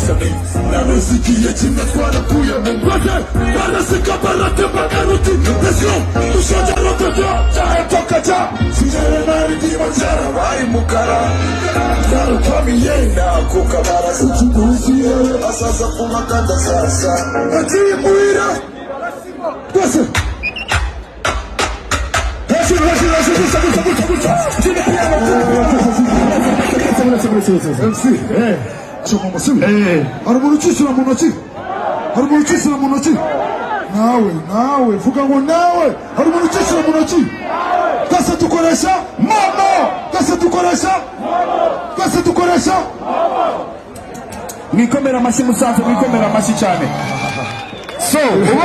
Sami nanusikiye kimwe twarakuye mu mbate barasika baratemba karuti Desyo dushoja rototo Chahe toka cha Sinjere nari diba jara Wai mukara Twarukwamiye na kukabara Uchibuziye Asasa kumakanda sasa Ati muira Dose MC, choma musimu. Arumuruchisura mu ntoki. Arumuruchisura mu ntoki. Nawe, vuga ngo nawe. Arumuruchisura mu ntoki. Kase dukoresha momo. Kase dukoresha Mwikomera amashyi Musanze, mwikomera amashyi cyane. So, ubu